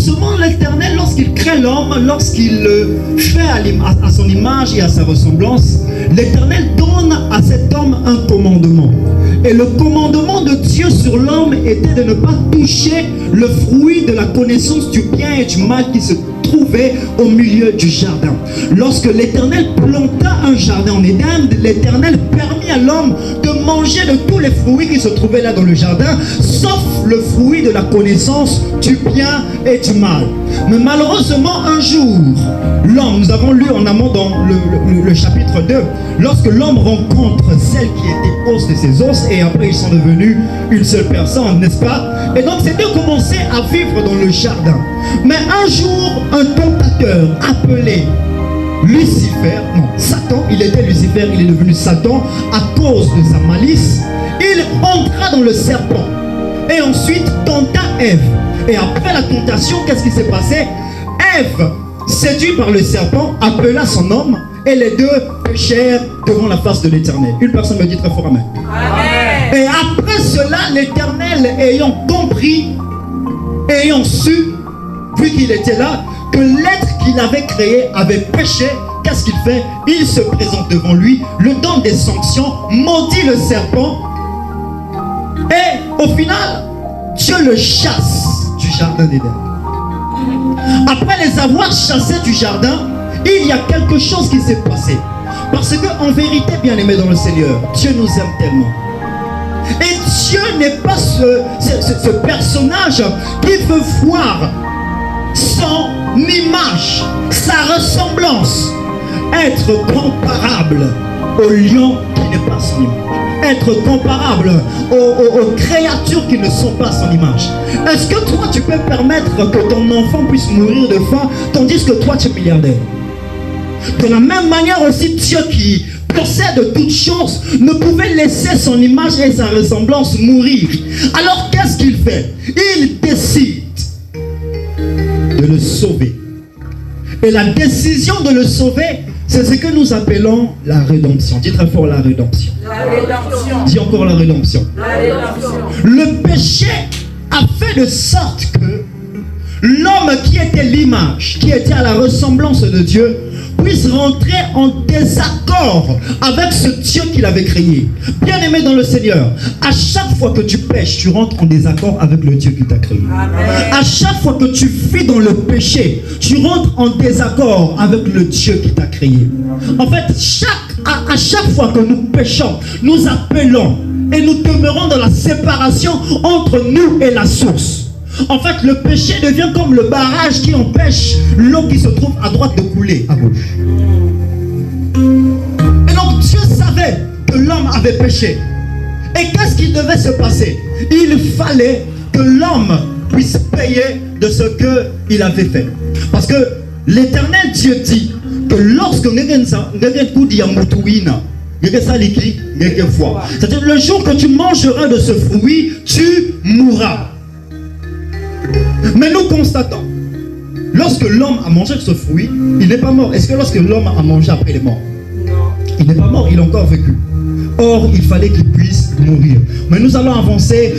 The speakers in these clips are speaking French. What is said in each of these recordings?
commencement, l'Éternel, lorsqu'il crée l'homme, lorsqu'il le fait à son image et à sa ressemblance, l'Éternel donne à cet homme un commandement. Et le commandement de Dieu sur l'homme était de ne pas toucher le fruit de la connaissance du bien et du mal qui se trouvait au milieu du jardin. Lorsque l'Éternel planta un jardin en Éden, l'Éternel permit à l'homme de manger de tous les fruits qui se trouvaient là dans le jardin, sauf le fruit de la connaissance du bien et du mal. Mais malheureusement, un jour, l'homme, nous avons lu en amont dans le chapitre 2, lorsque l'homme rencontre celle qui était os de ses os, et après ils sont devenus une seule personne, n'est-ce pas? Et donc ces deux commençaient à vivre dans le jardin. Mais un jour, un tentateur appelé Lucifer, non, Satan, il était Lucifer, il est devenu Satan à cause de sa malice. Il entra dans le serpent et ensuite tenta Ève. Et après la tentation, qu'est-ce qui s'est passé? Ève, séduite par le serpent, appela son homme et les deux péchèrent devant la face de l'Éternel. Une personne me dit très fort amen. Amen. Et après cela, l'Éternel ayant compris, ayant su, vu qu'il était là, que l'être qu'il avait créé avait péché, qu'est-ce qu'il fait? Il se présente devant lui, le donne des sanctions, maudit le serpent, et au final, Dieu le chasse du jardin d'Éden. Après les avoir chassés du jardin, il y a quelque chose qui s'est passé. Parce que en vérité, bien aimé dans le Seigneur, Dieu nous aime tellement. Et Dieu n'est pas ce personnage qui veut voir son image, sa ressemblance, être comparable au lion qui n'est pas son image, être comparable aux créatures qui ne sont pas son image. Est-ce que toi tu peux permettre que ton enfant puisse mourir de faim tandis que toi tu es milliardaire? De la même manière aussi, Dieu qui possède toutes choses ne pouvait laisser son image et sa ressemblance mourir. Alors qu'est-ce qu'il fait? Il décide de le sauver. Et la décision de le sauver, c'est ce que nous appelons la rédemption. Dis très fort la rédemption. La rédemption. Dis encore la rédemption. La rédemption. Le péché a fait de sorte que l'homme qui était l'image, qui était à la ressemblance de Dieu, puisse rentrer en désaccord avec ce Dieu qu'il avait créé. Bien aimé dans le Seigneur, à chaque fois que tu pêches, tu rentres en désaccord avec le Dieu qui t'a créé. Amen. À chaque fois que tu vis dans le péché, tu rentres en désaccord avec le Dieu qui t'a créé. En fait, à chaque fois que nous péchons, nous appelons et nous demeurons dans la séparation entre nous et la source. En fait, le péché devient comme le barrage qui empêche l'eau qui se trouve à droite de couler à gauche. Et donc Dieu savait que l'homme avait péché. Et qu'est-ce qui devait se passer? Il fallait que l'homme puisse payer de ce qu'il avait fait. Parce que l'Éternel Dieu dit que lorsque c'est-à-dire le jour que tu mangeras de ce fruit, tu mourras. Mais nous constatons, lorsque l'homme a mangé ce fruit, il n'est pas mort. Est-ce que lorsque l'homme a mangé après, il est mort? Non. Il n'est pas mort, il a encore vécu. Or, il fallait qu'il puisse mourir. Mais nous allons avancer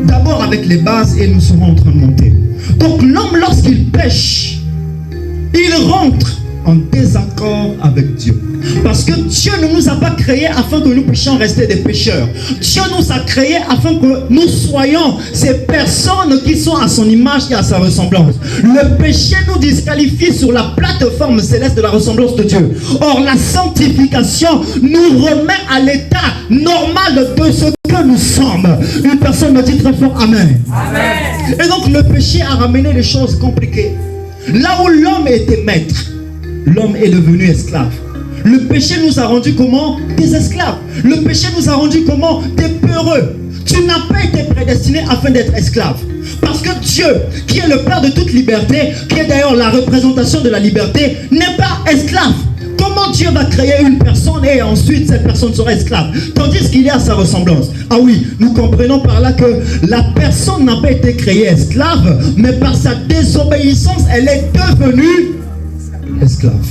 d'abord avec les bases et nous serons en train de monter. Donc l'homme, lorsqu'il pêche, il rentre en désaccord avec Dieu. Parce que Dieu ne nous a pas créés afin que nous puissions rester des pécheurs. Dieu nous a créés afin que nous soyons ces personnes qui sont à son image et à sa ressemblance. Le péché nous disqualifie sur la plateforme céleste de la ressemblance de Dieu. Or, la sanctification nous remet à l'état normal de ce que nous sommes. Une personne me dit très fort Amen. Amen. Et donc, le péché a ramené les choses compliquées. Là où l'homme était maître, l'homme est devenu esclave. Le péché nous a rendu comment? Des esclaves. Le péché nous a rendu comment? Des peureux. Tu n'as pas été prédestiné afin d'être esclave. Parce que Dieu, qui est le Père de toute liberté, qui est d'ailleurs la représentation de la liberté, n'est pas esclave. Comment Dieu va créer une personne et ensuite cette personne sera esclave? Tandis qu'il est à sa ressemblance. Ah oui, nous comprenons par là que la personne n'a pas été créée esclave, mais par sa désobéissance, elle est devenue esclave.